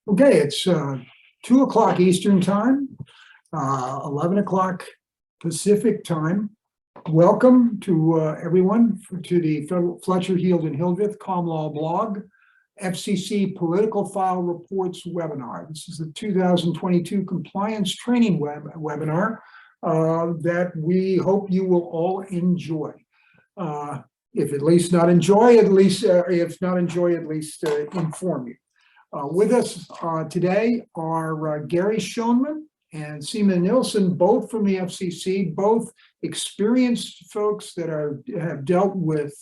Okay, it's 2 o'clock Eastern Time, 11 o'clock Pacific Time. Welcome to everyone to the Fletcher, Heald and Hildreth Common Law Blog FCC Political File Reports webinar. This is the 2022 Compliance Training webinar that we hope you will all enjoy. If at least not enjoy, at least if not enjoy, at least inform you. With us today are Gary Schoenman and Seema Nilsson, both from the FCC, both experienced folks that have dealt with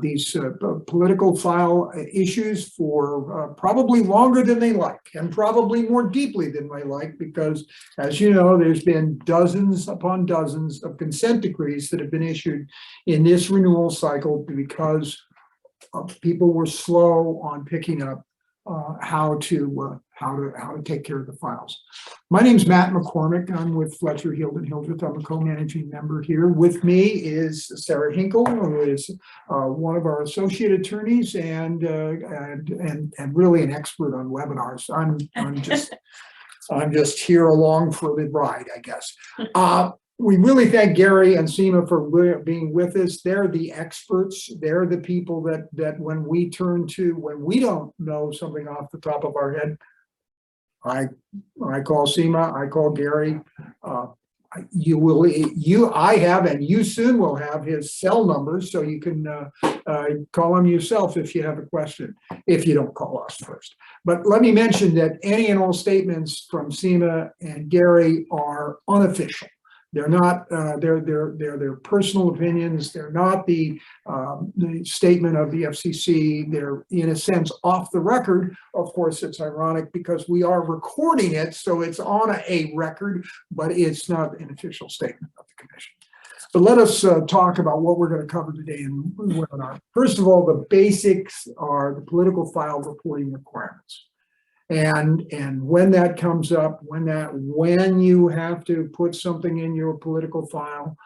these political file issues for probably longer than they like, and probably more deeply than they like, because, as you know, there's been dozens upon dozens of consent decrees that have been issued in this renewal cycle because people were slow on picking up how to take care of the files. My name's Matt McCormick. I'm with Fletcher, Heald and Hildreth. I'm a co-managing member here. With me is Sarah Hinkle, who is one of our associate attorneys and really an expert on webinars. I'm just here along for the ride, I guess. We really thank Gary and Seema for being with us. They're the experts. They're the people that when we turn to, when we don't know something off the top of our head, I call Seema, I call Gary. I have, and you soon will have his cell numbers, so you can call him yourself if you have a question, if you don't call us first. But let me mention that any and all statements from Seema and Gary are unofficial. They're not. They're their personal opinions. They're not the statement of the FCC. They're in a sense off the record. Of course, it's ironic because we are recording it, so it's on a record, but it's not an official statement of the commission. But let us talk about what we're going to cover today in the webinar. First of all, the basics are the political file reporting requirements. And when that comes up, when you have to put something in your political file,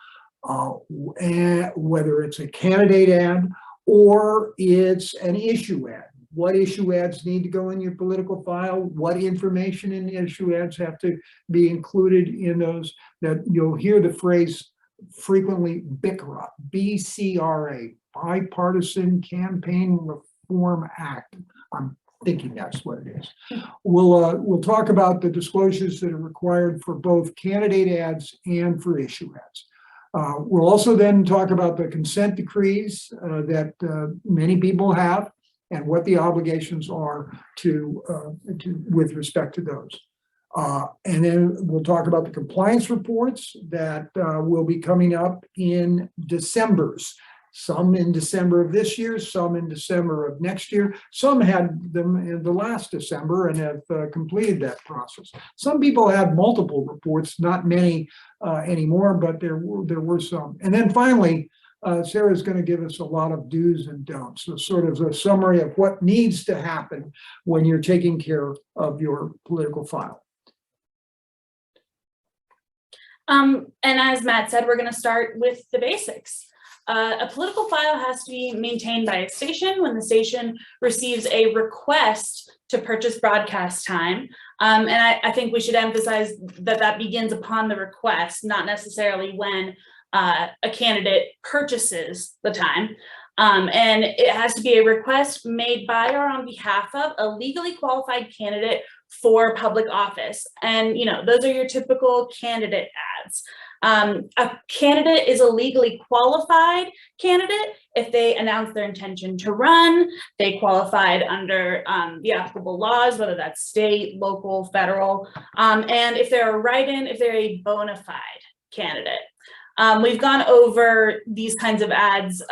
and whether it's a candidate ad or it's an issue ad, what issue ads need to go in your political file, what information in the issue ads have to be included in those. That you'll hear the phrase frequently, BCRA, BCRA, Bipartisan Campaign Reform Act. I'm thinking that's what it is. We'll talk about the disclosures that are required for both candidate ads and for issue ads. We'll also then talk about the consent decrees that many people have and what the obligations are with respect to those. And then we'll talk about the compliance reports that will be coming up in December's. Some in December of this year, some in December of next year. Some had them in the last December and have completed that process. Some people have multiple reports, not many anymore, but there were some. And then finally, Sarah's going to give us a lot of do's and don'ts, so sort of a summary of what needs to happen when you're taking care of your political file. And as Matt said, we're going to start with the basics. A political file has to be maintained by a station when the station receives a request to purchase broadcast time. And I think we should emphasize that begins upon the request, not necessarily when a candidate purchases the time. And it has to be a request made by or on behalf of a legally qualified candidate for public office. And, you know, those are your typical candidate ads. A candidate is a legally qualified candidate if they announce their intention to run, they qualified under the applicable laws, whether that's state, local, federal, and if they're a write-in, if they're a bona fide candidate. We've gone over these kinds of ads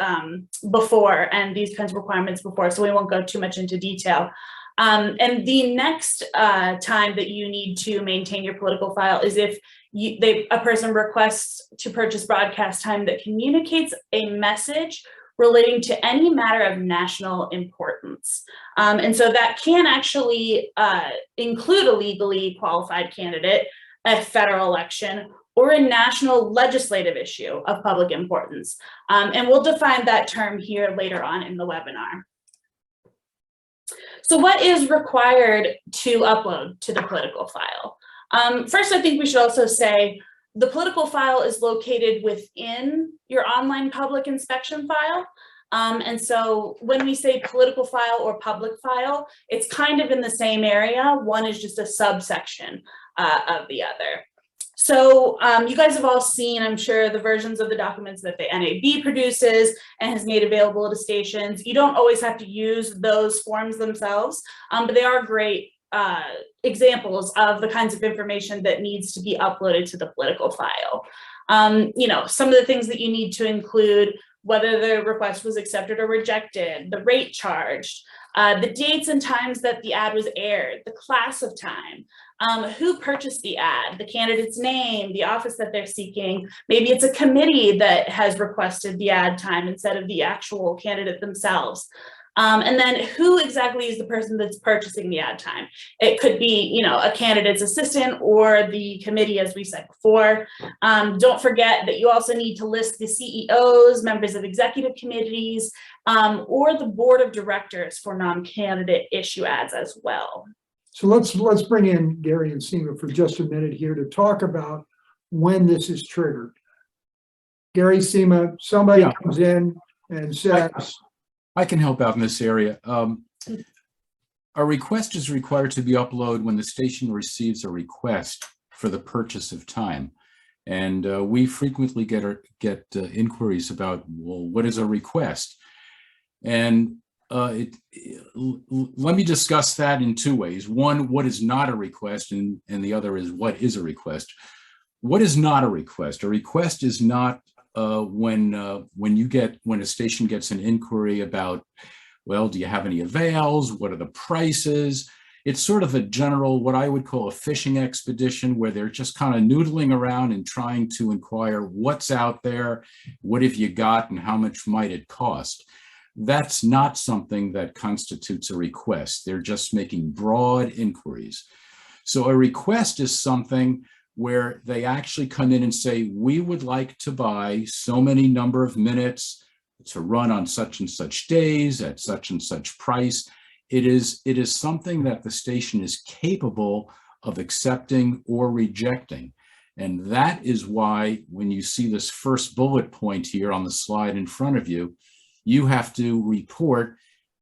before and these kinds of requirements before, so we won't go too much into detail. And the next time that you need to maintain your political file is if a person requests to purchase broadcast time that communicates a message relating to any matter of national importance. And so that can actually include a legally qualified candidate, a federal election, or a national legislative issue of public importance. And we'll define that term here later on in the webinar. So what is required to upload to the political file? First, I think we should also say the political file is located within your online public inspection file. And so when we say political file or public file, it's kind of in the same area. One is just a subsection of the other. So you guys have all seen, I'm sure, the versions of the documents that the NAB produces and has made available to stations. You don't always have to use those forms themselves, but they are great examples of the kinds of information that needs to be uploaded to the political file. You know, some of the things that you need to include: whether the request was accepted or rejected, the rate charged, the dates and times that the ad was aired, the class of time, who purchased the ad, the candidate's name, the office that they're seeking. Maybe it's a committee that has requested the ad time instead of the actual candidate themselves. And then who exactly is the person that's purchasing the ad time? It could be, you know, a candidate's assistant or the committee, as we said before. Don't forget that you also need to list the CEOs, members of executive committees, or the board of directors for non-candidate issue ads as well. So let's bring in Gary and Seema for just a minute here to talk about when this is triggered. Gary, Seema, somebody comes in and says, I can help out in this area. A request is required to be uploaded when the station receives a request for the purchase of time. And we frequently get inquiries about, well, what is a request? And let me discuss that in two ways. One, what is not a request, and the other is what is a request. What is not a request? A request is not when a station gets an inquiry about, well, do you have any avails? What are the prices? It's sort of a general, what I would call a fishing expedition, where they're just kind of noodling around and trying to inquire what's out there, what have you got, and how much might it cost. That's not something that constitutes a request. They're just making broad inquiries. So a request is something where they actually come in and say, we would like to buy so many number of minutes to run on such and such days at such and such price. It is something that the station is capable of accepting or rejecting. And that is why when you see this first bullet point here on the slide in front of you, you have to report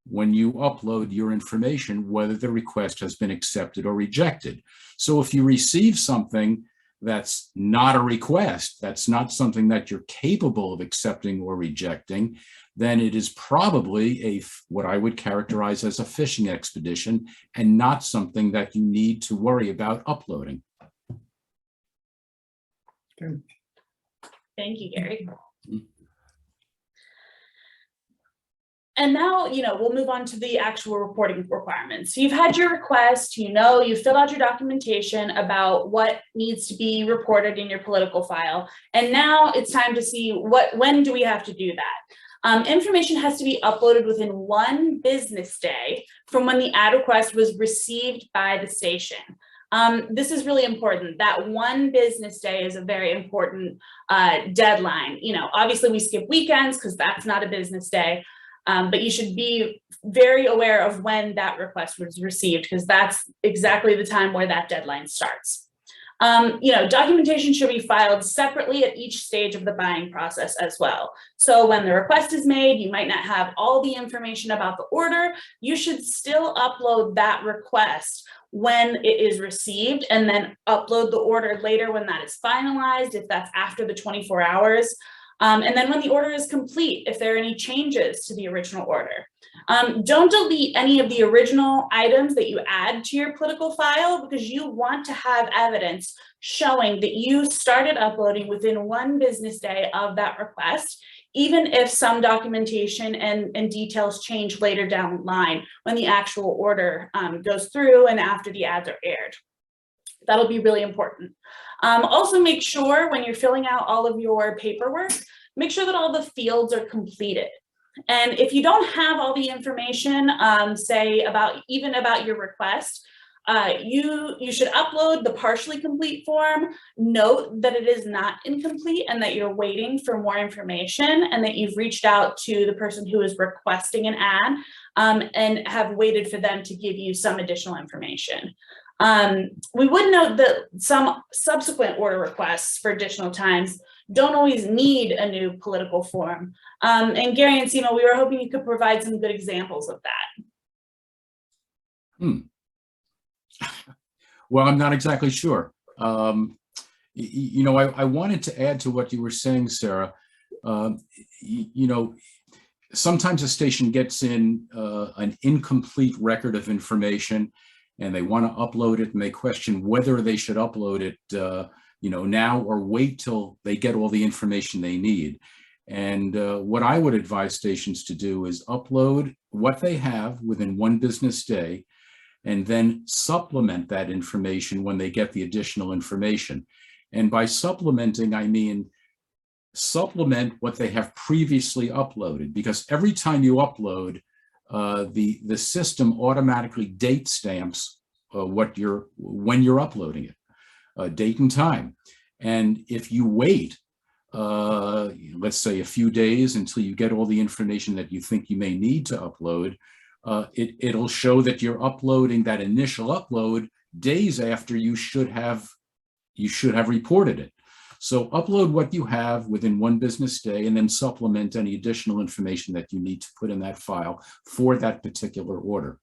when you upload your information whether the request has been accepted or rejected. So if you receive something that's not a request, that's not something that you're capable of accepting or rejecting, then it is probably what I would characterize as a fishing expedition and not something that you need to worry about uploading. Okay. Thank you, Gary. And now, you know, we'll move on to the actual reporting requirements. So you've had your request, you know, you've filled out your documentation about what needs to be reported in your political file. And now it's time to see when do we have to do that? Information has to be uploaded within 1 business day from when the ad request was received by the station. This is really important. That 1 business day is a very important deadline. You know, obviously we skip weekends because that's not a business day. But you should be very aware of when that request was received, because that's exactly the time where that deadline starts. You know, documentation should be filed separately at each stage of the buying process as well. So when the request is made, you might not have all the information about the order. You should still upload that request when it is received, and then upload the order later when that is finalized, if that's after the 24 hours. And then when the order is complete, if there are any changes to the original order. Don't delete any of the original items that you add to your political file, because you want to have evidence showing that you started uploading within 1 business day of that request, even if some documentation and details change later down the line when the actual order goes through and after the ads are aired. That'll be really important. Also make sure when you're filling out all of your paperwork, make sure that all the fields are completed. And if you don't have all the information, say about your request, You should upload the partially complete form. Note that it is not incomplete and that you're waiting for more information, and that you've reached out to the person who is requesting an ad and have waited for them to give you some additional information. We would note that some subsequent order requests for additional times don't always need a new political form. And Gary and Seema, we were hoping you could provide some good examples of that. Well, I'm not exactly sure. You know, I wanted to add to what you were saying, Sarah. You know, sometimes a station gets in an incomplete record of information and they want to upload it, and they question whether they should upload it, you know, now or wait till they get all the information they need. And what I would advise stations to do is upload what they have within 1 business day, and then supplement that information when they get the additional information. And by supplementing, I mean supplement what they have previously uploaded, because every time you upload, the system automatically date stamps when you're uploading it, date and time. And if you wait, let's say a few days until you get all the information that you think you may need to upload, it'll show that you're uploading that initial upload days after you should have reported it. So upload what you have within 1 business day, and then supplement any additional information that you need to put in that file for that particular order.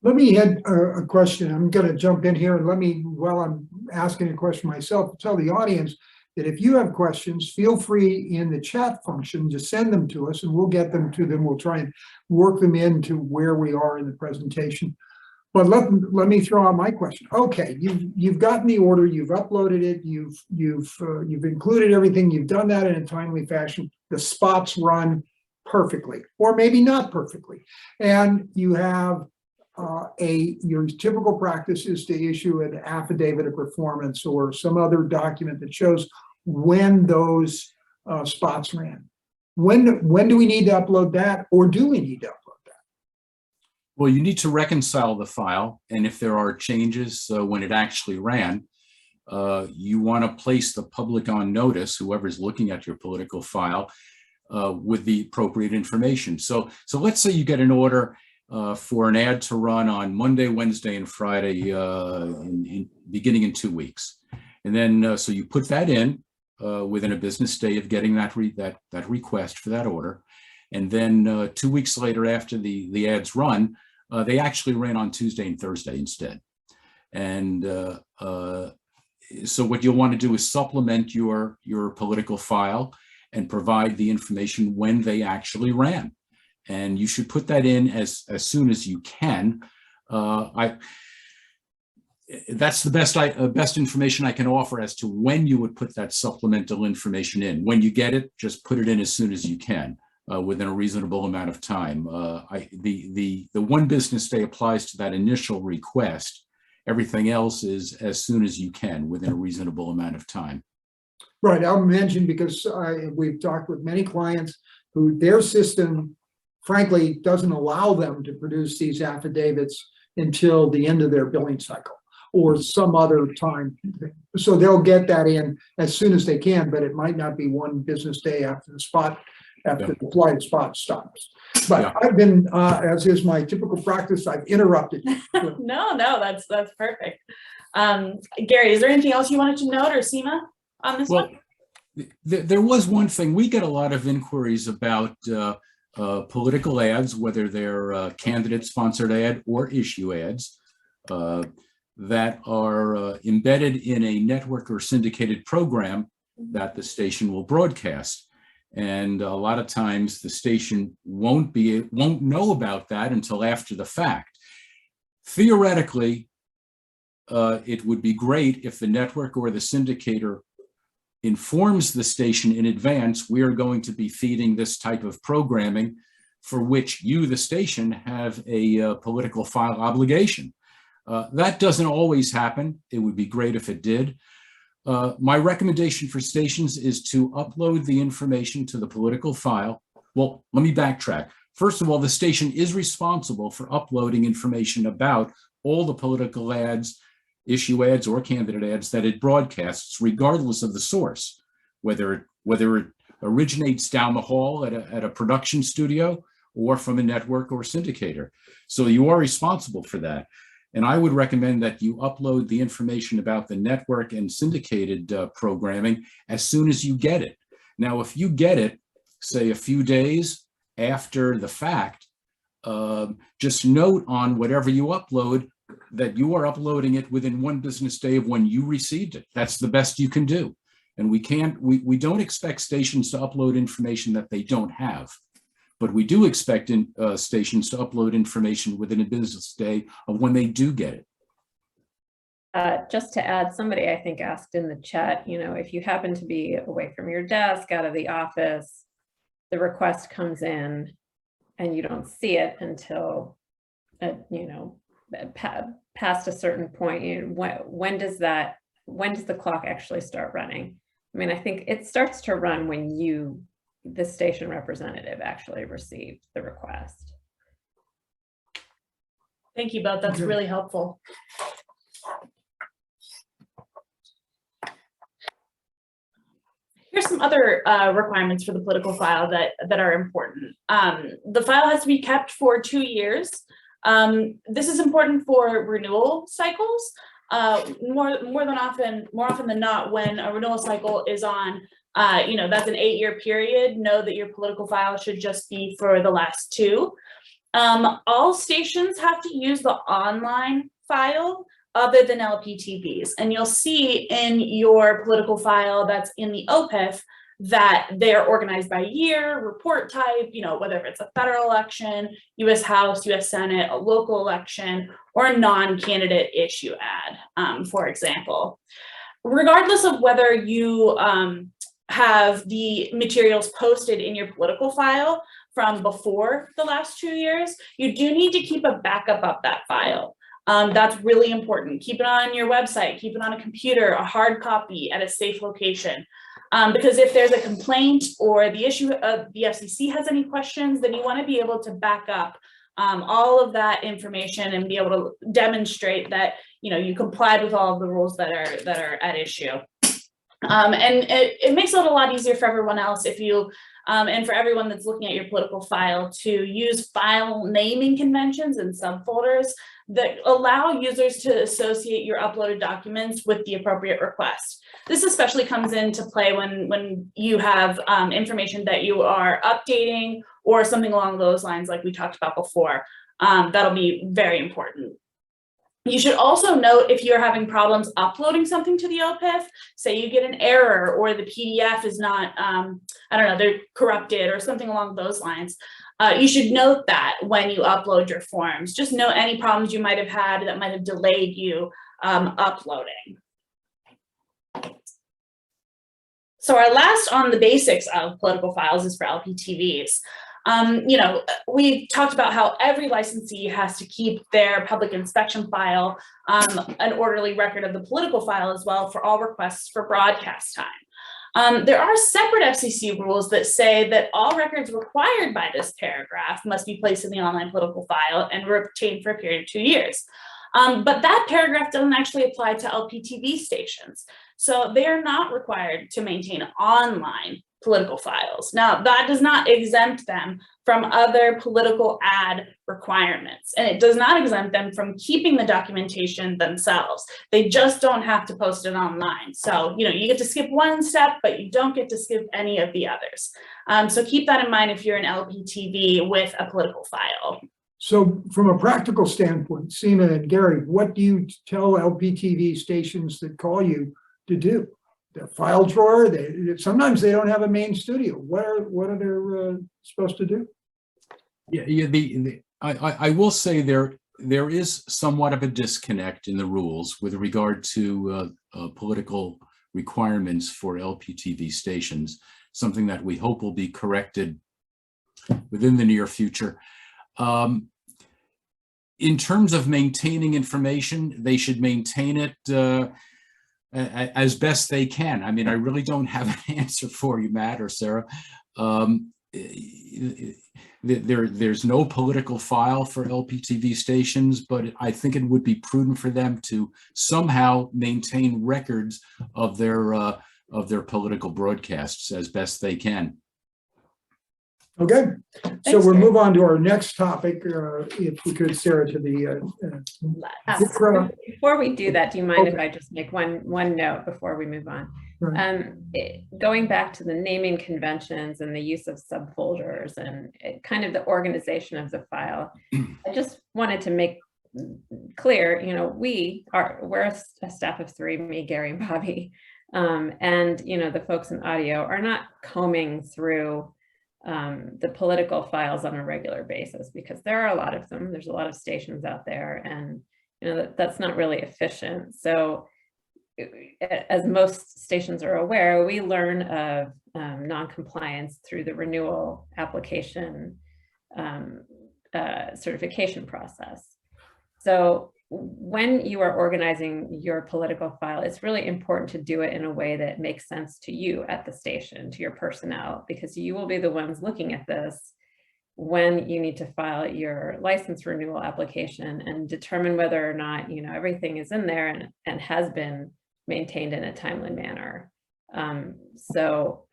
Let me add a question. I'm going to jump in here, and let me, while I'm asking a question myself, tell the audience that if you have questions, feel free in the chat function to send them to us, and we'll get them to them. We'll try and work them into where we are in the presentation. But let me throw out my question. Okay, you've gotten the order, you've uploaded it, you've included everything, you've done that in a timely fashion. The spots run perfectly, or maybe not perfectly, and you have your typical practice is to issue an affidavit of performance or some other document that shows when those spots ran. When do we need to upload that, or do we need to upload that? Well, you need to reconcile the file, and if there are changes when it actually ran, you want to place the public on notice, whoever's looking at your political file, with the appropriate information. So let's say you get an order for an ad to run on Monday, Wednesday, and Friday, beginning in 2 weeks. And then, so you put that in within a business day of getting that request for that order. And then 2 weeks later, after the ads run, they actually ran on Tuesday and Thursday instead. And so what you'll want to do is supplement your political file and provide the information when they actually ran. And you should put that in as soon as you can. That's the best information I can offer as to when you would put that supplemental information in. When you get it, just put it in as soon as you can, within a reasonable amount of time. The 1 business day applies to that initial request. Everything else is as soon as you can, within a reasonable amount of time. Right, I'll mention, because we've talked with many clients who their system frankly doesn't allow them to produce these affidavits until the end of their billing cycle or some other time. So they'll get that in as soon as they can, but it might not be 1 business day after the flight spot stops. But yeah. I've been, as is my typical practice, I've interrupted you. No, that's perfect. Gary, is there anything else you wanted to note, or Seema, on this one? There was one thing. We get a lot of inquiries about political ads, whether they're candidate-sponsored ad or issue ads, that are embedded in a network or syndicated program that the station will broadcast. And a lot of times the station won't know about that until after the fact. Theoretically, it would be great if the network or the syndicator informs the station in advance, we are going to be feeding this type of programming for which you, the station, have a political file obligation. That doesn't always happen. It would be great if it did. My recommendation for stations is to upload the information to the political file. Well, let me backtrack. First of all, the station is responsible for uploading information about all the political ads, issue ads, or candidate ads that it broadcasts, regardless of the source, whether it originates down the hall at a production studio or from a network or syndicator. So you are responsible for that. And I would recommend that you upload the information about the network and syndicated programming as soon as you get it. Now, if you get it, say a few days after the fact, just note on whatever you upload that you are uploading it within 1 business day of when you received it. That's the best you can do. And we don't expect stations to upload information that they don't have. But we do expect stations to upload information within a business day of when they do get it. Just to add, somebody I think asked in the chat, if you happen to be away from your desk, out of the office, the request comes in and you don't see it until, past a certain point. When does the clock actually start running? I mean, I think it starts to run when the station representative actually received the request. Thank you both. That's really helpful. Here's some other requirements for the political file that are important. The file has to be kept for 2 years. This is important for renewal cycles. More often than not, when a renewal cycle is on, that's an 8-year period. Know that your political file should just be for the last 2. All stations have to use the online file other than LPTVs. And you'll see in your political file that's in the OPIF that they're organized by year, report type, whether it's a federal election, US House, US Senate, a local election, or a non-candidate issue ad, for example. Regardless of whether you have the materials posted in your political file from before the last 2 years, you do need to keep a backup of that file. That's really important. Keep it on your website, keep it on a computer, a hard copy at a safe location. Because if there's a complaint or the issue of the FCC has any questions, then you want to be able to back up all of that information and be able to demonstrate that you complied with all of the rules that are at issue. And it makes it a lot easier for everyone else if you and for everyone that's looking at your political file to use file naming conventions and subfolders that allow users to associate your uploaded documents with the appropriate request. This especially comes into play when you have information that you are updating or something along those lines like we talked about before. That'll be very important. You should also note if you're having problems uploading something to the OPIF, say you get an error or the PDF is not, they're corrupted or something along those lines. You should note that when you upload your forms. Just note any problems you might have had that might have delayed you uploading. So our last on the basics of political files is for LPTVs. We talked about how every licensee has to keep their public inspection file, an orderly record of the political file as well for all requests for broadcast time. There are separate FCC rules that say that all records required by this paragraph must be placed in the online political file and retained for a period of 2 years. But that paragraph doesn't actually apply to LPTV stations. So they are not required to maintain online political files. Now, that does not exempt them from other political ad requirements, and it does not exempt them from keeping the documentation themselves. They just don't have to post it online. So, you get to skip one step, but you don't get to skip any of the others. So keep that in mind if you're an LPTV with a political file. So from a practical standpoint, Seema and Gary, what do you tell LPTV stations that call you to do? The file drawer, sometimes they don't have a main studio. What are they supposed to do? I will say there is somewhat of a disconnect in the rules with regard to political requirements for LPTV stations, something that we hope will be corrected within the near future. In terms of maintaining information, they should maintain it as best they can. I mean, I really don't have an answer for you, Matt or Sarah. there's no political file for LPTV stations, but I think it would be prudent for them to somehow maintain records of their political broadcasts as best they can. Okay, so Thanks, we'll Gary. move on to our next topic, if we could, Sarah, to the BICRA. Before we do that, do you mind if I just make one note before we move on? Right. Going back to the naming conventions and the use of subfolders and kind of the organization of the file, I just wanted to make clear, we're a staff of 3, me, Gary, and Bobby, and the folks in audio are not combing through the political files on a regular basis, because there are a lot of them. There's a lot of stations out there, and that's not really efficient. So as most stations are aware, we learn of non-compliance through the renewal application certification process. So when you are organizing your political file, it's really important to do it in a way that makes sense to you at the station, to your personnel, because you will be the ones looking at this when you need to file your license renewal application and determine whether or not everything is in there and has been maintained in a timely manner. So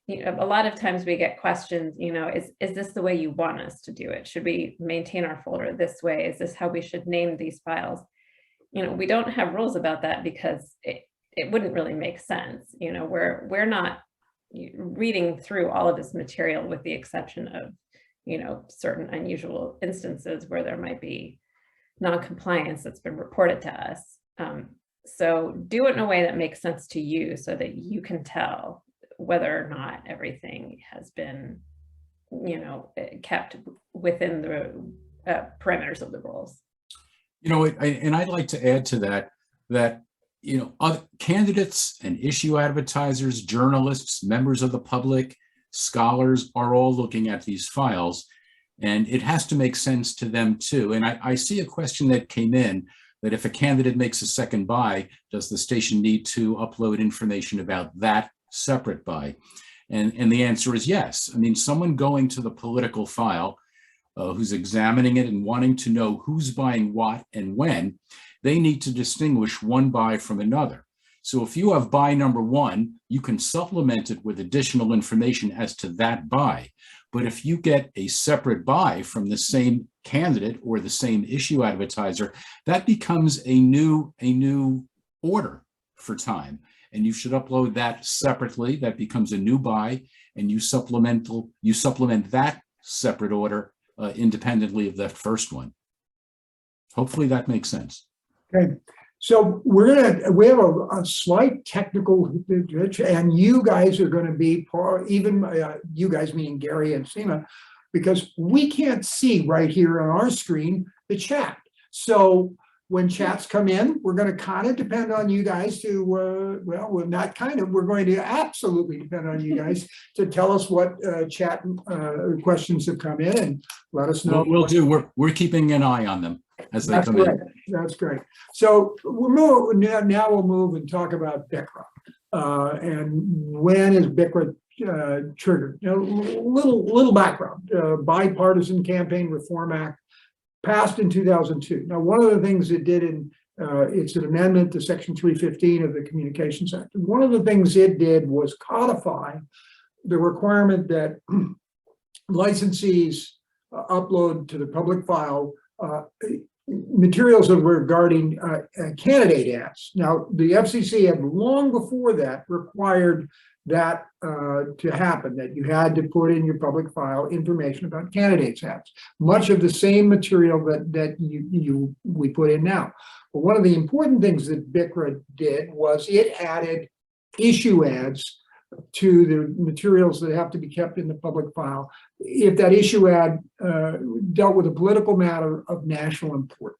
a lot of times we get questions, is this the way you want us to do it? Should we maintain our folder this way? Is this how we should name these files? We don't have rules about that because it wouldn't really make sense. We're not reading through all of this material with the exception of, certain unusual instances where there might be non-compliance that's been reported to us. So do it in a way that makes sense to you so that you can tell whether or not everything has been, kept within the parameters of the rules. And I'd like to add to that, other candidates and issue advertisers, journalists, members of the public, scholars are all looking at these files, and it has to make sense to them too. And I see a question that came in, that if a candidate makes a second buy, does the station need to upload information about that separate buy? And the answer is yes. I mean, someone going to the political file, who's examining it and wanting to know who's buying what and when, they need to distinguish one buy from another. So if you have buy number 1, you can supplement it with additional information as to that buy. But if you get a separate buy from the same candidate or the same issue advertiser, that becomes a new order for time. And you should upload that separately. That becomes a new buy, and you supplement that separate order independently of that first one. Hopefully that makes sense. Okay, so we have a slight technical glitch, and you guys are going to be you guys meaning Gary and Seema, because we can't see right here on our screen the chat. So when chats come in, we're going to kind of depend on you guys to, we're going to absolutely depend on you guys to tell us what chat questions have come in and let us know. We'll do. We're keeping an eye on them as they come in. That's great. So now we'll move and talk about BICRA and when is BICRA triggered. Little background. Bipartisan Campaign Reform Act passed in 2002. Now, one of the things it did it's an amendment to Section 315 of the Communications Act. And one of the things it did was codify the requirement that licensees upload to the public file materials regarding candidate ads. Now, the FCC had long before that required that to happen, that you had to put in your public file information about candidates ads, much of the same material that we put in now. But one of the important things that BICRA did was it added issue ads to the materials that have to be kept in the public file if that issue ad dealt with a political matter of national importance.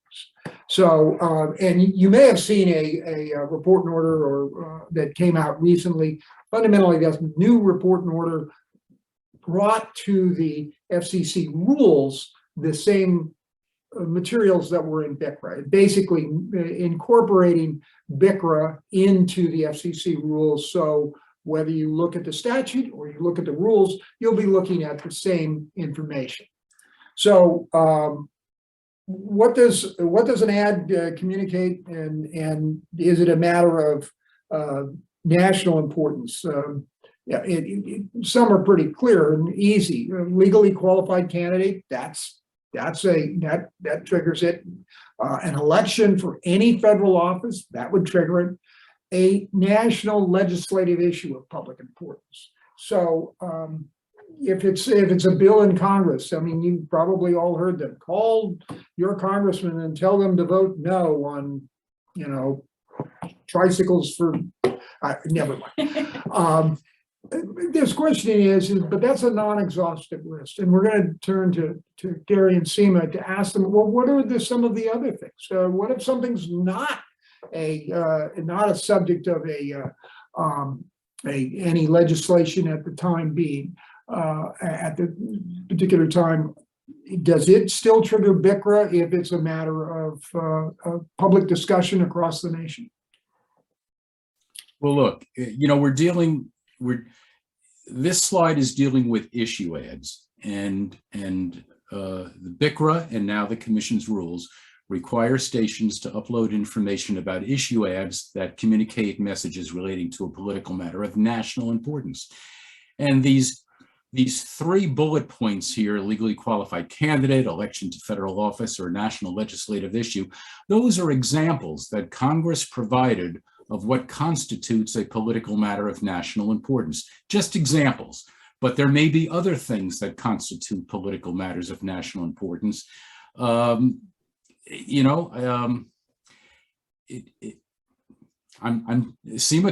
So, and you may have seen a report and order or that came out recently. Fundamentally, that's a new report and order brought to the FCC rules the same materials that were in BICRA, basically incorporating BICRA into the FCC rules. So whether you look at the statute or you look at the rules, you'll be looking at the same information. So what does an ad communicate, and is it a matter of national importance? Yeah, some are pretty clear and easy. A legally qualified candidate, that triggers it. An election for any federal office, that would trigger it. A national legislative issue of public importance. So if it's a bill in Congress, I mean, you probably all heard them. Call your congressman and tell them to vote no on, tricycles for. Never mind. This question is, but that's a non-exhaustive list, and we're going to turn to Gary and Seema to ask them, well, what are some of the other things? What if something's not a subject of any legislation at the time being, at the particular time? Does it still trigger BICRA if it's a matter of public discussion across the nation? Well, look, this slide is dealing with issue ads, and the BICRA and now the Commission's rules require stations to upload information about issue ads that communicate messages relating to a political matter of national importance. And these 3 bullet points here, legally qualified candidate, election to federal office, or national legislative issue, those are examples that Congress provided of what constitutes a political matter of national importance. Just examples, but there may be other things that constitute political matters of national importance. Seema,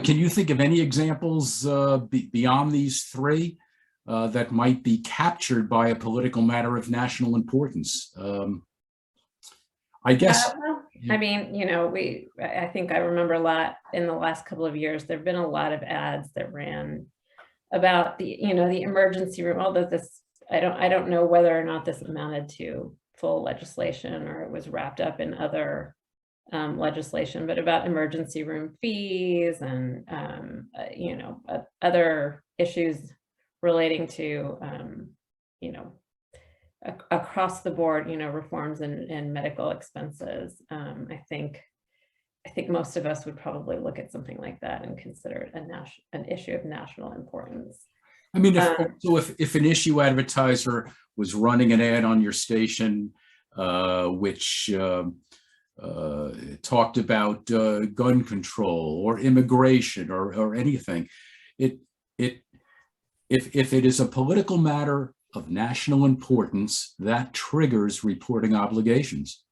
can you think of any examples beyond these 3 that might be captured by a political matter of national importance? I guess. I mean, I think I remember a lot in the last couple of years, there've been a lot of ads that ran about the emergency room, although this, I don't know whether or not this amounted to full legislation or it was wrapped up in other legislation, but about emergency room fees and, other issues relating to, across the board, reforms in medical expenses. I think most of us would probably look at something like that and consider it an issue of national importance. I mean, if an issue advertiser was running an ad on your station, which talked about gun control or immigration or anything, if it is a political matter of national importance, that triggers reporting obligations.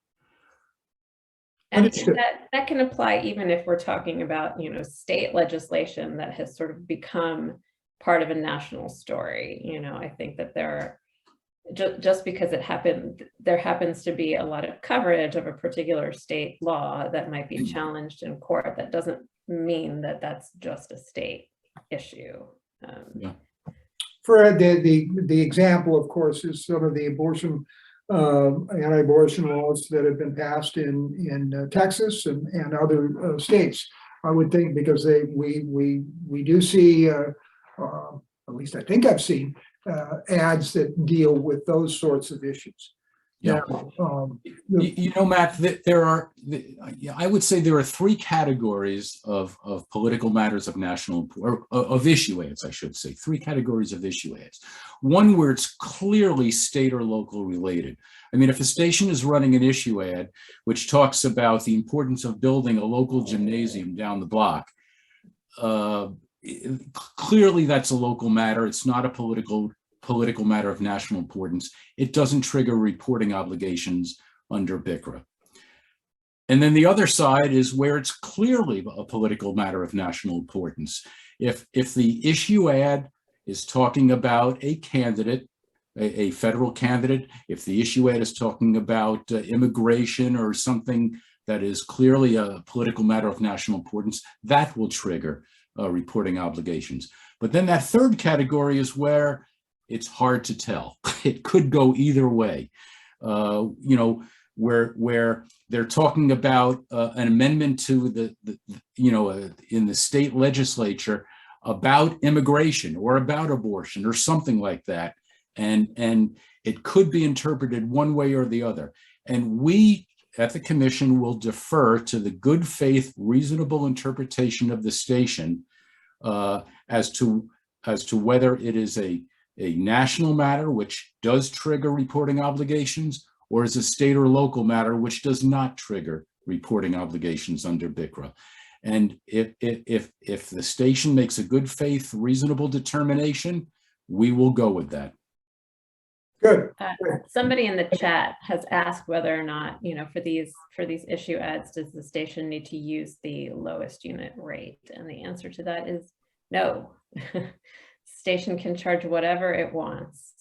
And that can apply even if we're talking about, state legislation that has sort of become part of a national story. I think that just because there happens to be a lot of coverage of a particular state law that might be challenged in court, that doesn't mean that that's just a state issue. Yeah. For the example, of course, is some of the anti-abortion laws that have been passed in Texas and other states. I would think because we do see, at least I think I've seen ads that deal with those sorts of issues. Yeah. Matt, I would say there are 3 categories of political matters of national, or of issue ads, I should say, 3 categories of issue ads. One where it's clearly state or local related. I mean, if a station is running an issue ad, which talks about the importance of building a local gymnasium down the block, clearly that's a local matter. It's not a political matter of national importance. It doesn't trigger reporting obligations under BICRA. And then the other side is where it's clearly a political matter of national importance. If the issue ad is talking about a candidate, a federal candidate, if the issue ad is talking about immigration or something that is clearly a political matter of national importance, that will trigger reporting obligations. But then that third category is where it's hard to tell. It could go either way. Where they're talking about an amendment to in the state legislature about immigration or about abortion or something like that. And It could be interpreted one way or the other. And we at the commission will defer to the good faith, reasonable interpretation of the station as to whether it is a national matter, which does trigger reporting obligations, or is a state or local matter, which does not trigger reporting obligations under BICRA. And if the station makes a good faith, reasonable determination, we will go with that. Good. Somebody in the chat has asked whether or not, for these issue ads, does the station need to use the lowest unit rate? And the answer to that is no. Station can charge whatever it wants.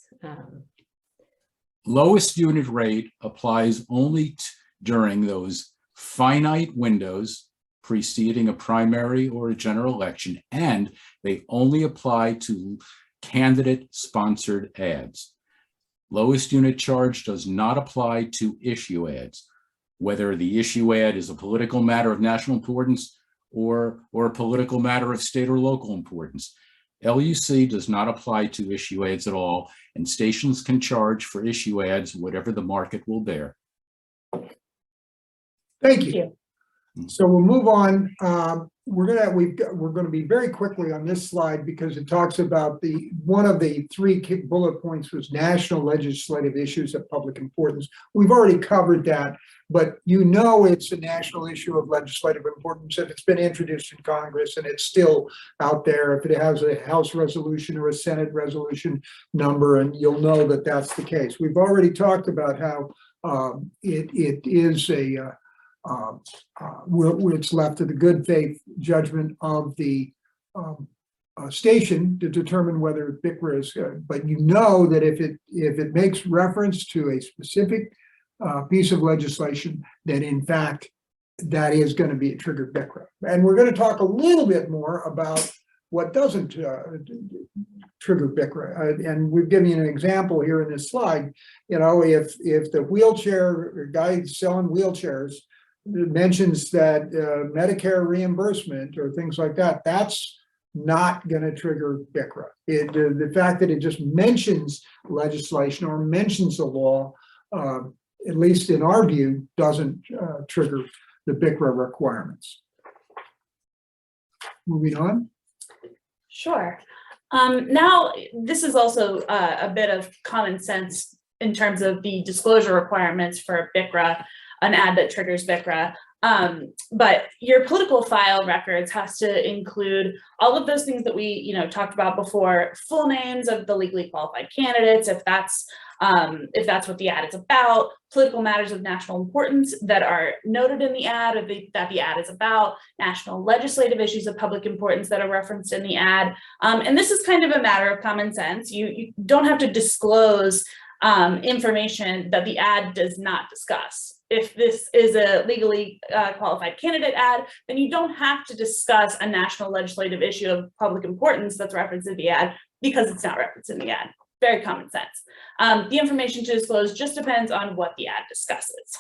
Lowest unit rate applies only during those finite windows preceding a primary or a general election, and they only apply to candidate-sponsored ads. Lowest unit charge does not apply to issue ads, whether the issue ad is a political matter of national importance or a political matter of state or local importance. LUC does not apply to issue ads at all, and stations can charge for issue ads whatever the market will bear. Thank you. So we'll move on. We're gonna be very quickly on this slide because it talks about one of the three bullet points was national legislative issues of public importance. We've already covered that, but it's a national issue of legislative importance if it's been introduced in Congress and it's still out there, if it has a House resolution or a Senate resolution number, and you'll know that that's the case. We've already talked about how it is it's left to the good faith judgment of the station to determine whether BICRA is good. But that if it makes reference to a specific piece of legislation, that in fact that is going to be a triggered BICRA. And we're going to talk a little bit more about what doesn't trigger BICRA. And we've given you an example here in this slide. If the wheelchair guy selling wheelchairs mentions that Medicare reimbursement or things like that, that's not going to trigger BICRA. The fact that it just mentions legislation or mentions a law, at least in our view, doesn't trigger the BICRA requirements. Moving on. Sure. Now, this is also a bit of common sense in terms of the disclosure requirements for BICRA, an ad that triggers BICRA. But your political file records has to include all of those things that we talked about before, full names of the legally qualified candidates, if that's what the ad is about, political matters of national importance that are noted in the ad, or that the ad is about, national legislative issues of public importance that are referenced in the ad. And this is kind of a matter of common sense. You don't have to disclose information that the ad does not discuss. If this is a legally qualified candidate ad, then you don't have to discuss a national legislative issue of public importance that's referenced in the ad because it's not referenced in the ad. Very common sense. The information to disclose just depends on what the ad discusses.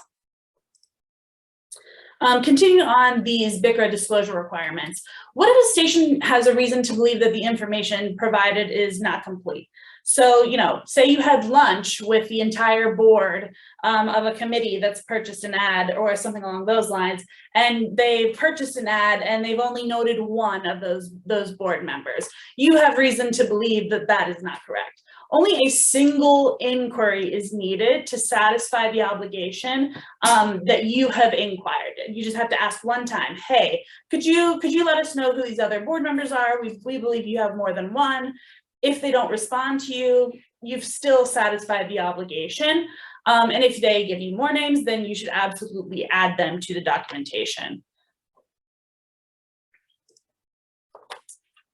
Continuing on these BICRA disclosure requirements, what if a station has a reason to believe that the information provided is not complete? So, say you had lunch with the entire board of a committee that's purchased an ad or something along those lines, and they purchased an ad and they've only noted one of those board members. You have reason to believe that that is not correct. Only a single inquiry is needed to satisfy the obligation that you have inquired. You just have to ask one time, hey, could you let us know who these other board members are? We believe you have more than one. If they don't respond to you, you've still satisfied the obligation. And if they give you more names, then you should absolutely add them to the documentation.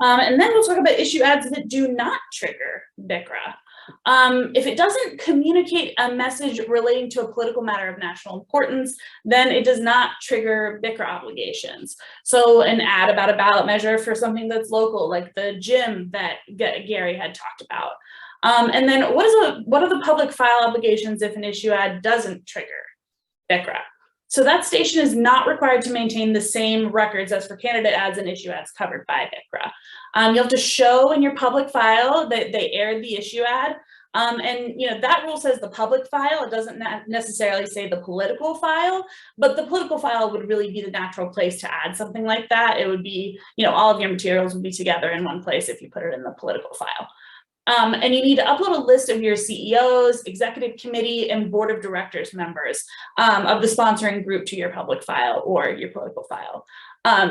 And then we'll talk about issue ads that do not trigger BICRA. If it doesn't communicate a message relating to a political matter of national importance, then it does not trigger BICRA obligations. So an ad about a ballot measure for something that's local, like the gym that Gary had talked about. And then what are the public file obligations if an issue ad doesn't trigger BICRA? So that station is not required to maintain the same records as for candidate ads and issue ads covered by BICRA. You have to show in your public file that they aired the issue ad. And that rule says the public file. It doesn't necessarily say the political file, but the political file would really be the natural place to add something like that. It would be, all of your materials would be together in one place if you put it in the political file. And you need to upload a list of your CEOs, executive committee, and board of directors members of the sponsoring group to your public file or your political file.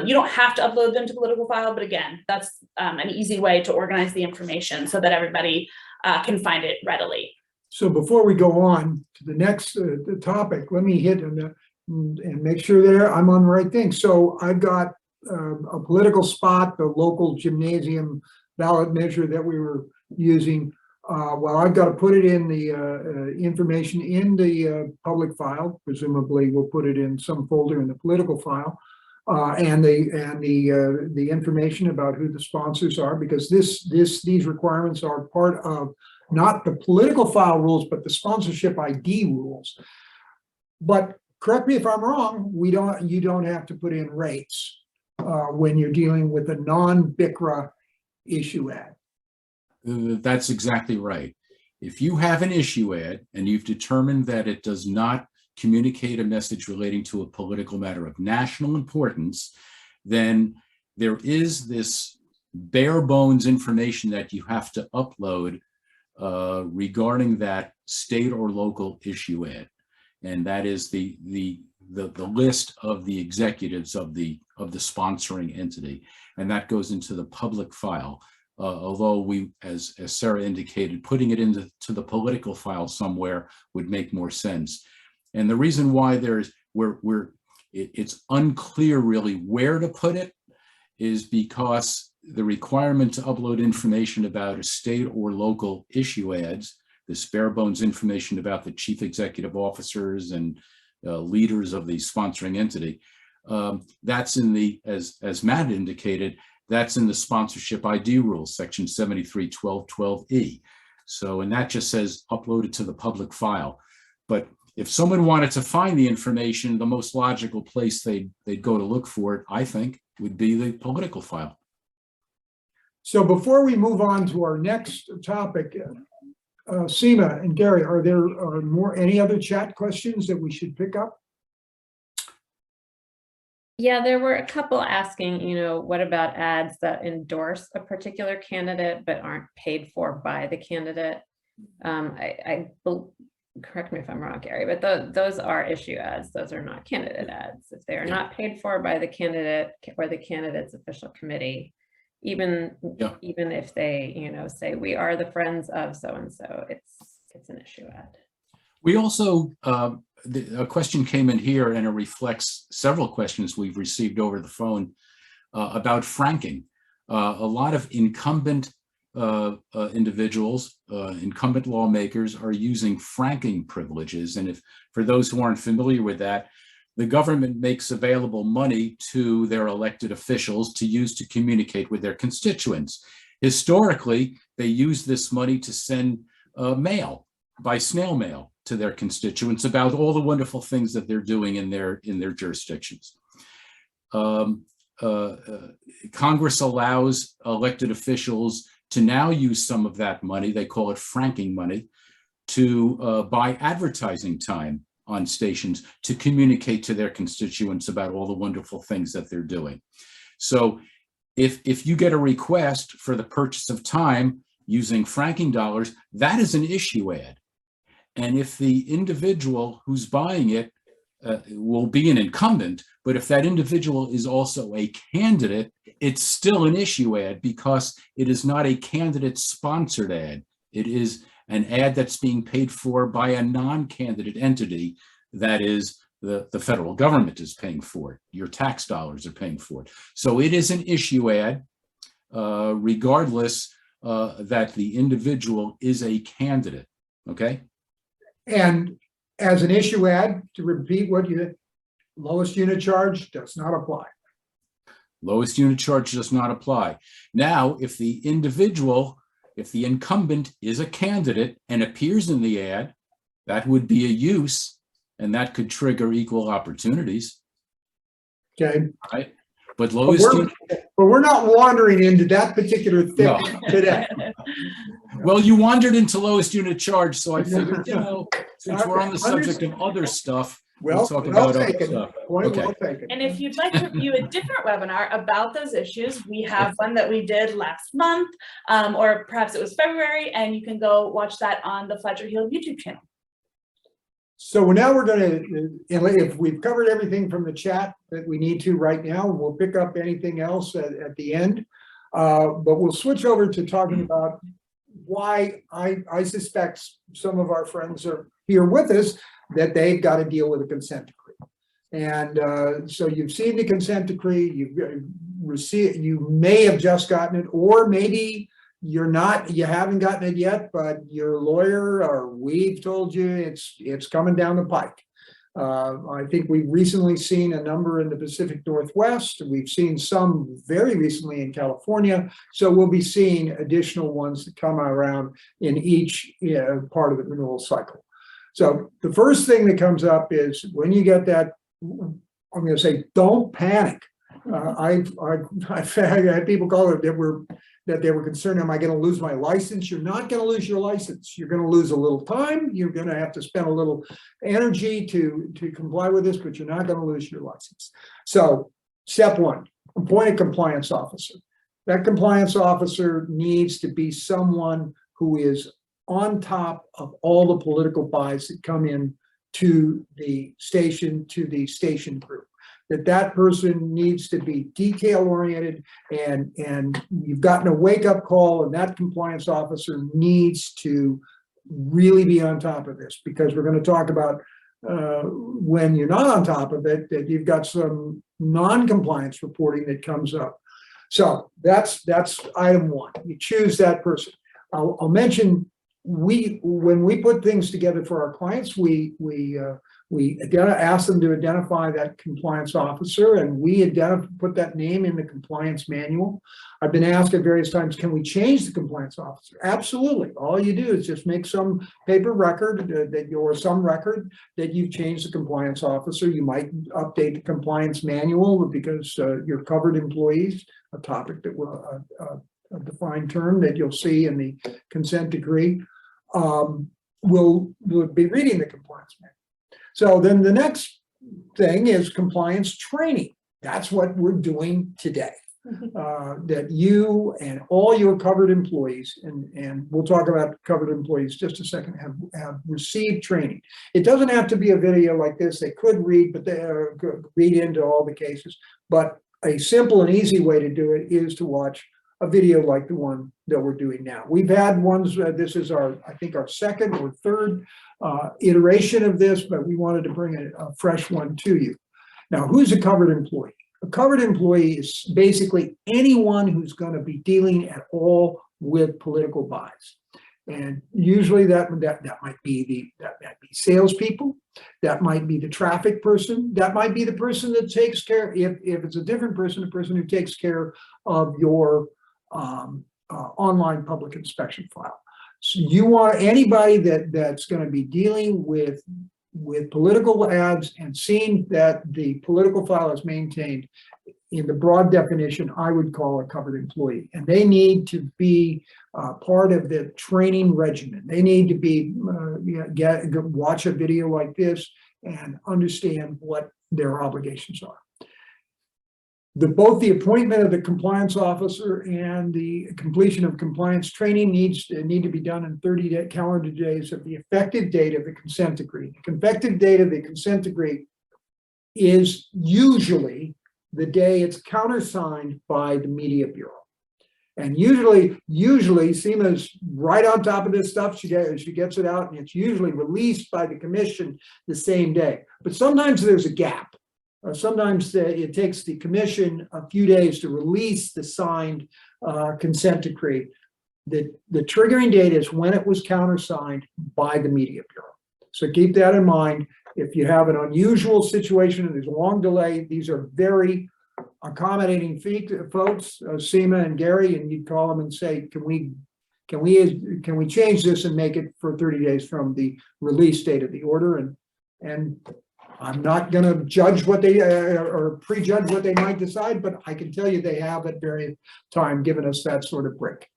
You don't have to upload them to political file, but again, that's an easy way to organize the information so that everybody can find it readily. So before we go on to the next topic, let me hit on the, and make sure that I'm on the right thing. So I've got a political spot, the local gymnasium ballot measure that we were using. Well, I've got to put it in the information in the public file. Presumably, we'll put it in some folder in the political file, and the information about who the sponsors are, because these requirements are part of not the political file rules, but the sponsorship ID rules. But correct me if I'm wrong. You don't have to put in rates when you're dealing with a non-BICRA issue ad. That's exactly right. If you have an issue ad and you've determined that it does not communicate a message relating to a political matter of national importance, then there is this bare bones information that you have to upload regarding that state or local issue ad. And that is the list of the executives of the sponsoring entity. And that goes into the public file. Although we, as Sarah indicated, putting it into the political file somewhere would make more sense. And the reason why it's unclear really where to put it is because the requirement to upload information about a state or local issue ads, the bare bones information about the chief executive officers and leaders of the sponsoring entity, that's in the, as Matt indicated, that's in the sponsorship ID rules, section 73.12.12e. So, and that just says upload it to the public file. But if someone wanted to find the information, the most logical place they'd go to look for it, I think, would be the political file. So before we move on to our next topic, Seema and Gary, are there any other chat questions that we should pick up? Yeah, there were a couple asking, what about ads that endorse a particular candidate but aren't paid for by the candidate? Correct me if I'm wrong, Gary, but those are issue ads. Those are not candidate ads. If they are not paid for by the candidate or the candidate's official committee, even if they, say we are the friends of so-and-so, it's an issue ad. We also, a question came in here and it reflects several questions we've received over the phone about franking. A lot of incumbent individuals, incumbent lawmakers are using franking privileges. And for those who aren't familiar with that, the government makes available money to their elected officials to use to communicate with their constituents. Historically, they use this money to send mail by snail mail to their constituents about all the wonderful things that they're doing in their jurisdictions. Congress allows elected officials to now use some of that money, they call it franking money, to buy advertising time on stations to communicate to their constituents about all the wonderful things that they're doing. So if you get a request for the purchase of time using franking dollars, that is an issue ad. And if the individual who's buying it will be an incumbent, but if that individual is also a candidate, it's still an issue ad because it is not a candidate-sponsored ad. It is an ad that's being paid for by a non-candidate entity, that is, the federal government is paying for it. Your tax dollars are paying for it. So it is an issue ad, regardless that the individual is a candidate, okay? And as an issue ad, to repeat what you, lowest unit charge does not apply. Lowest unit charge does not apply. Now, if the incumbent is a candidate and appears in the ad, that would be a use, and that could trigger equal opportunities. Okay. Right? But lowest unit, but we're not wandering into that particular thing today. Well, you wandered into lowest unit charge, so I figured, since we're on the subject of other stuff, we'll talk about other taken. stuff. Point Okay. well taken. And if you'd like to view a different webinar about those issues, we have one that we did last month, or perhaps it was February, and you can go watch that on the Fletcher Hill YouTube channel. So now we're gonna, if we've covered everything from the chat that we need to right now, we'll pick up anything else at the end. But we'll switch over to talking about why I suspect some of our friends are here with us, that they've got to deal with a consent decree. And so you've seen the consent decree, you've received, you may have just gotten it, or maybe you haven't gotten it yet, but your lawyer or we've told you it's coming down the pike. I think we've recently seen a number in the Pacific Northwest. We've seen some very recently in California. So we'll be seeing additional ones that come around in each part of the renewal cycle. So the first thing that comes up is when you get that, I'm going to say, don't panic. I've had people call it that they were concerned, am I going to lose my license? You're not going to lose your license. You're going to lose a little time. You're going to have to spend a little energy to comply with this, but you're not going to lose your license. So step one, appoint a compliance officer. That compliance officer needs to be someone who is on top of all the political buys that come in to the station group. That person needs to be detail oriented, and you've gotten a wake up call, and that compliance officer needs to really be on top of this, because we're going to talk about when you're not on top of it, that you've got some non-compliance reporting that comes up. So that's item one. You choose that person. I'll mention when we put things together for our clients, we ask them to identify that compliance officer, and we put that name in the compliance manual. I've been asked at various times, can we change the compliance officer? Absolutely. All you do is just make some paper record or some record that you've changed the compliance officer. You might update the compliance manual because you're covered employees, a topic that will a defined term that you'll see in the consent decree. We'll be reading the compliance manual. So then the next thing is compliance training. That's what we're doing today. That you and all your covered employees, and we'll talk about covered employees just a second, have received training. It doesn't have to be a video like this. They could read, but they read into all the cases. But a simple and easy way to do it is to watch a video like the one that we're doing now. We've had ones, this is I think our second or third iteration of this, but we wanted to bring a fresh one to you. Now, who's a covered employee? A covered employee is basically anyone who's going to be dealing at all with political buys. And usually that might be salespeople, that might be the traffic person, that might be the person that takes care, if it's a different person, a person who takes care of your online public inspection file. So you want anybody that's going to be dealing with political ads and seeing that the political file is maintained. In the broad definition, I would call a covered employee, and they need to be part of the training regimen. They need to be watch a video like this and understand what their obligations are. Both the appointment of the compliance officer and the completion of compliance training need to be done in 30 calendar days of the effective date of the consent decree. The effective date of the consent decree is usually the day it's countersigned by the Media Bureau. And usually SEMA's right on top of this stuff. She gets it out, and it's usually released by the commission the same day. But sometimes there's a gap. Sometimes it takes the commission a few days to release the signed consent decree. The triggering date is when it was countersigned by the Media Bureau. So keep that in mind. If you have an unusual situation and there's a long delay, these are very accommodating folks, SEMA and Gary, and you'd call them and say, can we change this and make it for 30 days from the release date of the order? And I'm not going to judge what they or prejudge what they might decide, but I can tell you they have at various times given us that sort of break.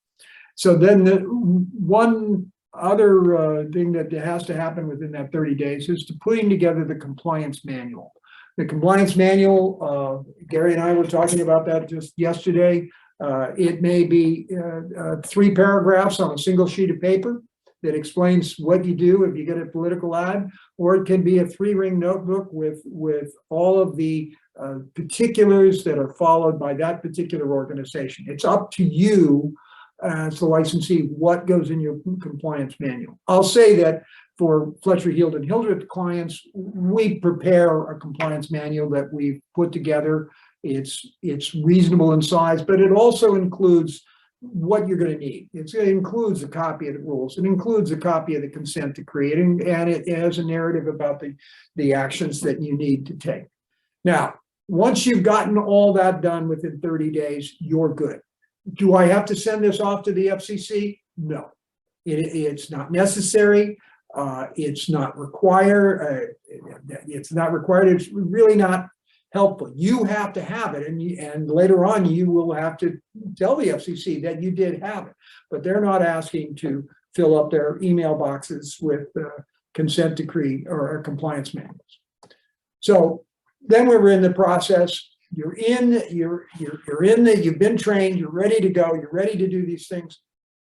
So then the one other thing that has to happen within that 30 days is to putting together the compliance manual. The compliance manual, Gary and I were talking about that just yesterday. It may be 3 paragraphs on a single sheet of paper that explains what you do if you get a political ad, or it can be a 3-ring notebook with all of the particulars that are followed by that particular organization. It's up to you as the licensee what goes in your compliance manual. I'll say that for Fletcher, Heald and Hildreth clients, we prepare a compliance manual that we've put together. It's reasonable in size, but it also includes what you're going to need. It includes a copy of the rules. It includes a copy of the consent decree, and it has a narrative about the actions that you need to take. Now, once you've gotten all that done within 30 days, you're good. Do I have to send this off to the FCC? No, it's not necessary. It's not required. It's not required. It's really not helpful. You have to have it, and later on you will have to tell the FCC that you did have it. But they're not asking to fill up their email boxes with consent decree or compliance manuals. So then we're in the process. You're in the, you've been trained, you're ready to go, you're ready to do these things.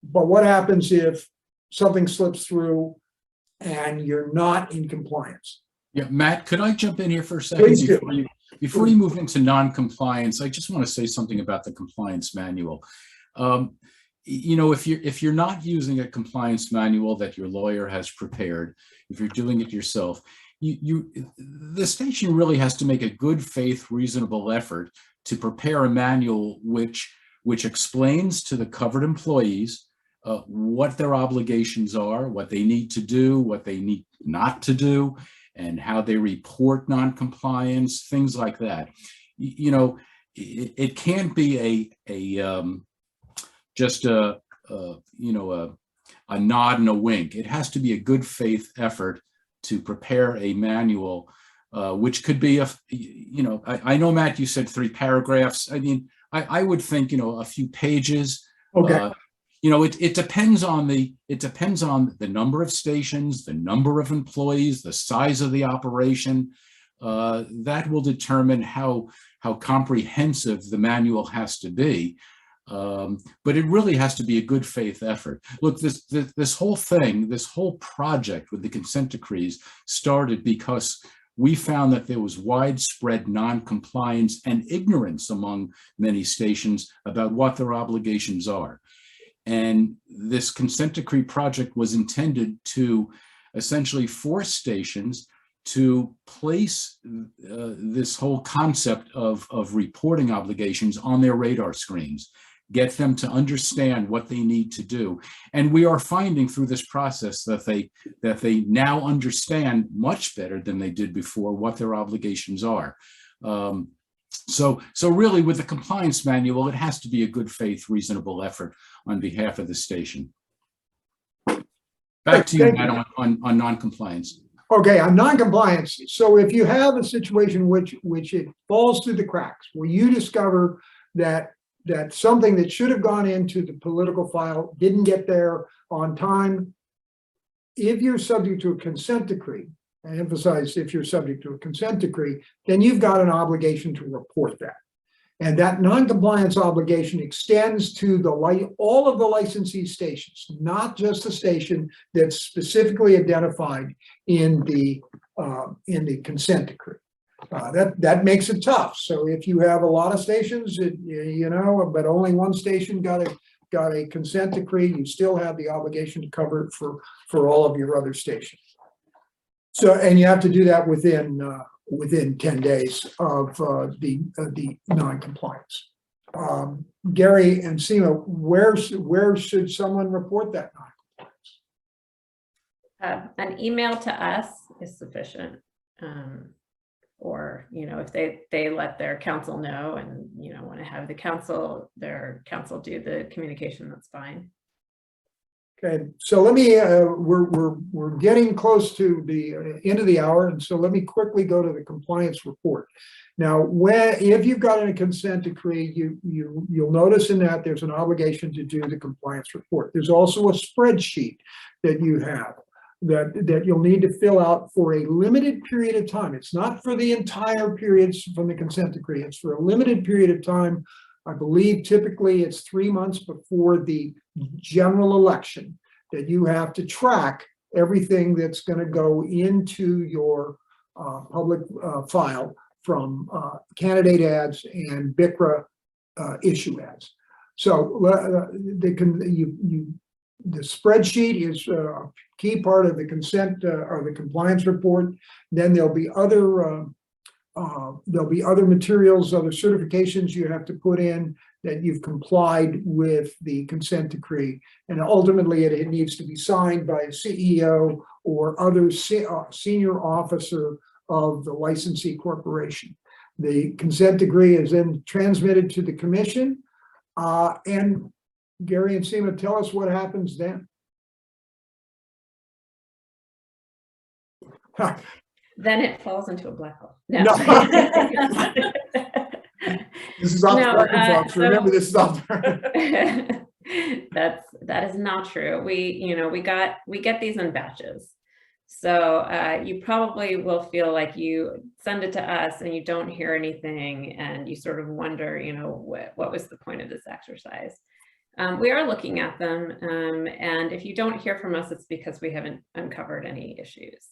But what happens if something slips through and you're not in compliance? Yeah, Matt, could I jump in here for a second? Please do. Before you move into non-compliance, I just want to say something about the compliance manual. You know, if you're not using a compliance manual that your lawyer has prepared, if you're doing it yourself, the station really has to make a good faith, reasonable effort to prepare a manual which explains to the covered employees what their obligations are, what they need to do, what they need not to do, and how they report non-compliance, things like that. You know, it can't be just a nod and a wink. It has to be a good faith effort to prepare a manual, which could be I know, Matt, you said 3 paragraphs. I mean, I would think, a few pages. Okay. It depends on the number of stations, the number of employees, the size of the operation. That will determine how comprehensive the manual has to be. But it really has to be a good faith effort. Look, this whole thing, this whole project with the consent decrees started because we found that there was widespread non-compliance and ignorance among many stations about what their obligations are. And this consent decree project was intended to essentially force stations to place this whole concept of reporting obligations on their radar screens, get them to understand what they need to do. And we are finding through this process that they now understand much better than they did before what their obligations are. So really, with the compliance manual, it has to be a good faith, reasonable effort on behalf of the station. Back to you, Matt, on non-compliance. Okay, on non-compliance. So if you have a situation which it falls through the cracks, where you discover that something that should have gone into the political file didn't get there on time, if you're subject to a consent decree, I emphasize if you're subject to a consent decree, then you've got an obligation to report that. And that non-compliance obligation extends to all of the licensee stations, not just the station that's specifically identified in the consent decree. That makes it tough. So if you have a lot of stations, but only one station got a consent decree, you still have the obligation to cover it for all of your other stations. So, and you have to do that within 10 days of the non-compliance. Gary and Seema, where should someone report that non-compliance? An email to us is sufficient. Or, if they let their counsel know and, want to have their counsel do the communication, that's fine. Okay, so let me, we're getting close to the end of the hour, and so let me quickly go to the compliance report. Now, if you've got a consent decree, you'll notice in that there's an obligation to do the compliance report. There's also a spreadsheet that you have that you'll need to fill out for a limited period of time. It's not for the entire periods from the consent decree. It's for a limited period of time. I believe typically it's 3 months before the general election that you have to track everything that's going to go into your public file from candidate ads and BICRA issue ads. So the spreadsheet is a key part of the consent or the compliance report. Then there'll be other materials, other certifications you have to put in that you've complied with the consent decree. And ultimately it needs to be signed by a CEO or other senior officer of the licensee corporation. The consent decree is then transmitted to the commission. And Gary and Seema, tell us what happens then. Then it falls into a black hole. No. This is off the record, folks. Remember, this is off the record. That is not true. We get these in batches. So you probably will feel like you send it to us and you don't hear anything and you sort of wonder, what was the point of this exercise? We are looking at them, and if you don't hear from us, it's because we haven't uncovered any issues.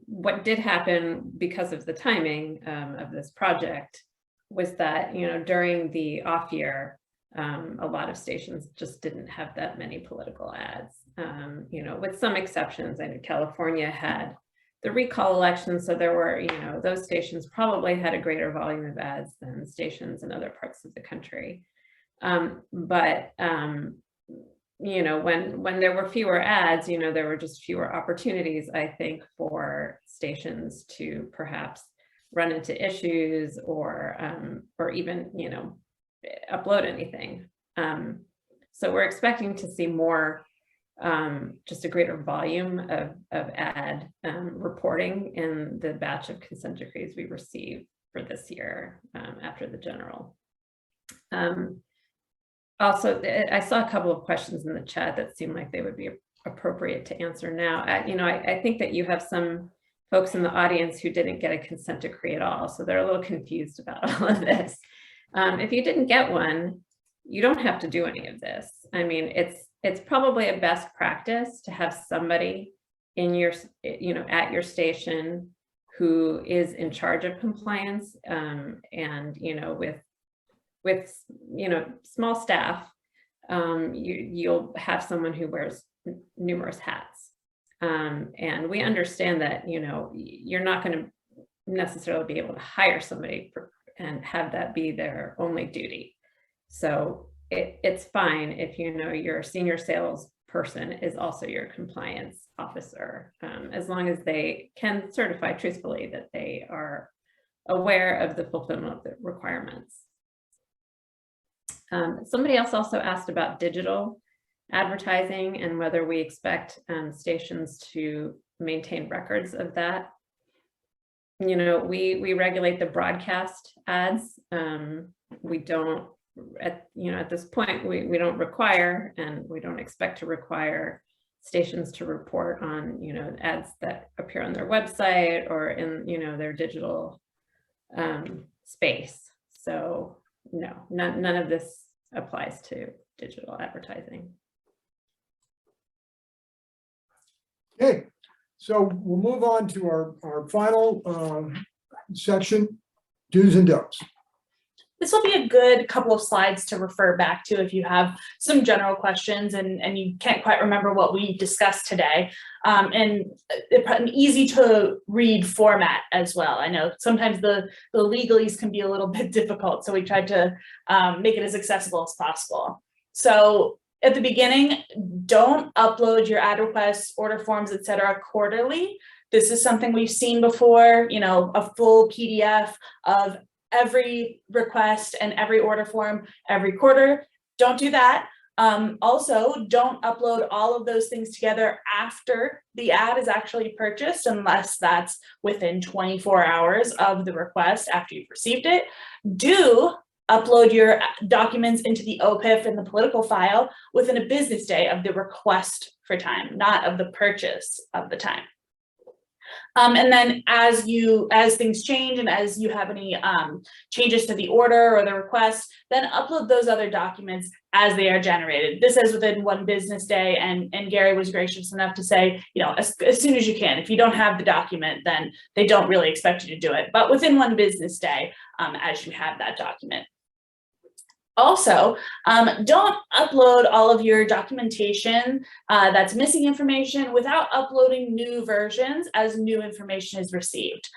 What did happen because of the timing of this project was that, during the off year, a lot of stations just didn't have that many political ads. With some exceptions. I know California had the recall election, so there were, those stations probably had a greater volume of ads than stations in other parts of the country. When there were fewer ads, there were just fewer opportunities, I think, for stations to perhaps run into issues or even, upload anything. So we're expecting to see more, just a greater volume of ad reporting in the batch of consent decrees we received for this year after the general. Also, I saw a couple of questions in the chat that seemed like they would be appropriate to answer now. I think that you have some folks in the audience who didn't get a consent decree at all, so they're a little confused about all of this. If you didn't get one, you don't have to do any of this. I mean, it's probably a best practice to have somebody in your, at your station who is in charge of compliance, and with small staff, you'll have someone who wears numerous hats. And we understand that, you're not going to necessarily be able to hire somebody and have that be their only duty. So it's fine if, your senior sales person is also your compliance officer, as long as they can certify truthfully that they are aware of the fulfillment of the requirements. Somebody else also asked about digital advertising and whether we expect stations to maintain records of that. We regulate the broadcast ads. We don't, at this point, we don't require, and we don't expect to require stations to report on, ads that appear on their website or in, their digital space. So no, none of this applies to digital advertising. Okay, so we'll move on to our final section, do's and don'ts. This will be a good couple of slides to refer back to if you have some general questions and you can't quite remember what we discussed today. And an easy to read format as well. I know sometimes the legalese can be a little bit difficult, so we tried to make it as accessible as possible. So at the beginning, don't upload your ad requests, order forms, etc. quarterly. This is something we've seen before, a full PDF of every request and every order form every quarter. Don't do that. Also, don't upload all of those things together after the ad is actually purchased, unless that's within 24 hours of the request after you've received it. Do upload your documents into the OPIF and the political file within a business day of the request for time, not of the purchase of the time. And then as things change and as you have any changes to the order or the request, then upload those other documents as they are generated. This is within one business day, and Gary was gracious enough to say, as soon as you can. If you don't have the document, then they don't really expect you to do it, but within one business day as you have that document. Also, don't upload all of your documentation that's missing information without uploading new versions as new information is received.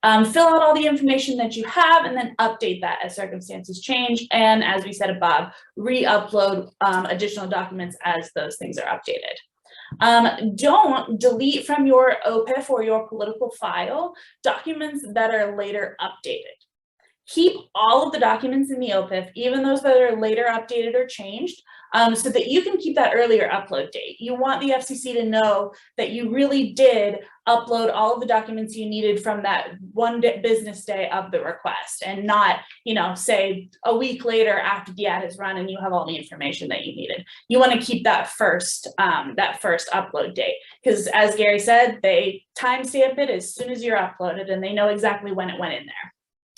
Fill out all the information that you have and then update that as circumstances change. And as we said above, re-upload additional documents as those things are updated. Don't delete from your OPIF or your political file documents that are later updated. Keep all of the documents in the OPIF, even those that are later updated or changed, so that you can keep that earlier upload date. You want the FCC to know that you really did upload all of the documents you needed from that one business day of the request, and not, say a week later after the ad is run and you have all the information that you needed. You want to keep that first upload date, because as Gary said, they timestamp it as soon as you're uploaded and they know exactly when it went in there.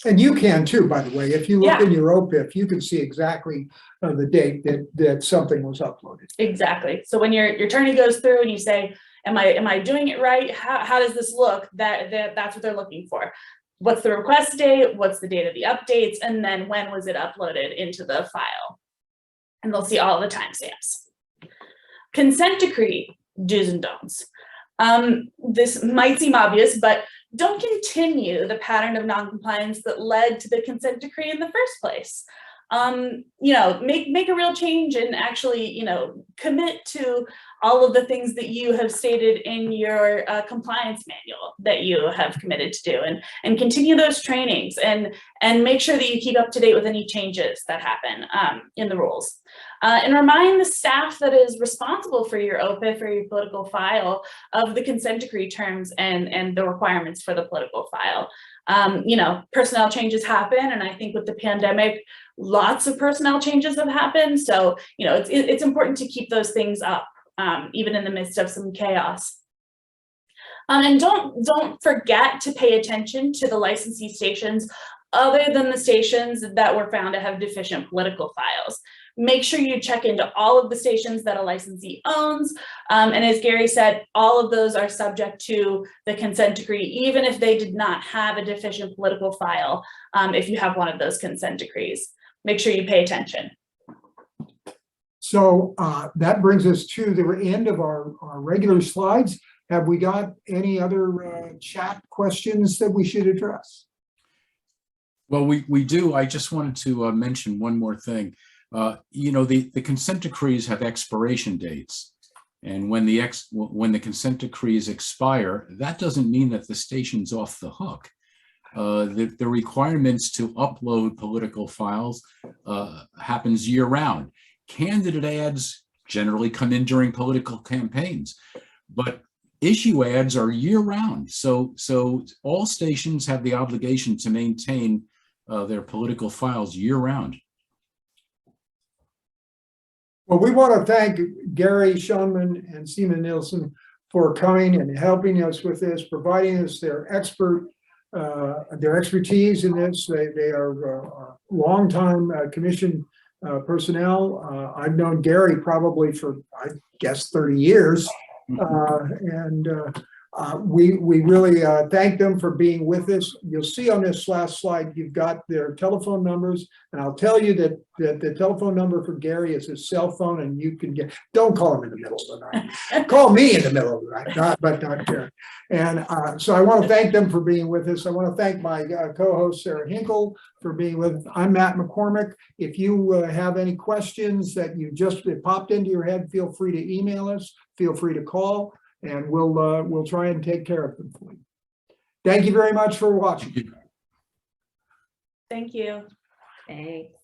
And you can too, by the way. If you look in your OPIF, you can see exactly the date that something was uploaded. Exactly. So when your attorney goes through and you say, am I doing it right? How does this look? That's what they're looking for. What's the request date? What's the date of the updates? And then when was it uploaded into the file? And they'll see all the timestamps. Consent decree do's and don'ts. This might seem obvious, but don't continue the pattern of noncompliance that led to the consent decree in the first place. Make a real change and actually, commit to all of the things that you have stated in your compliance manual that you have committed to do, and continue those trainings and make sure that you keep up to date with any changes that happen in the rules. And remind the staff that is responsible for your OPIF or your political file of the consent decree terms and the requirements for the political file. Personnel changes happen, and I think with the pandemic, lots of personnel changes have happened. So, it's important to keep those things up, even in the midst of some chaos. And don't forget to pay attention to the licensee stations other than the stations that were found to have deficient political files. Make sure you check into all of the stations that a licensee owns. And as Gary said, all of those are subject to the consent decree, even if they did not have a deficient political file. If you have one of those consent decrees, make sure you pay attention. So that brings us to the end of our regular slides. Have we got any other chat questions that we should address? Well, we do. I just wanted to mention one more thing. The consent decrees have expiration dates, and when the consent decrees expire, that doesn't mean that the station's off the hook. The requirements to upload political files happens year round. Candidate ads generally come in during political campaigns, but issue ads are year round. So all stations have the obligation to maintain their political files year round. Well, we want to thank Gary Schoenman and Seema Nielsen for coming and helping us with this, providing us their expertise in this. They are longtime commission personnel. I've known Gary probably for, I guess, 30 years. We really thank them for being with us. You'll see on this last slide, you've got their telephone numbers, and I'll tell you that the telephone number for Gary is his cell phone, and you can don't call him in the middle of the night. Call me in the middle of the night, but not Gary. And so I want to thank them for being with us. I want to thank my co-host, Sarah Hinkle, for being with us. I'm Matt McCormick. If you have any questions that popped into your head, feel free to email us, feel free to call, and we'll try and take care of them for you. Thank you very much for watching. Thank you. Thanks.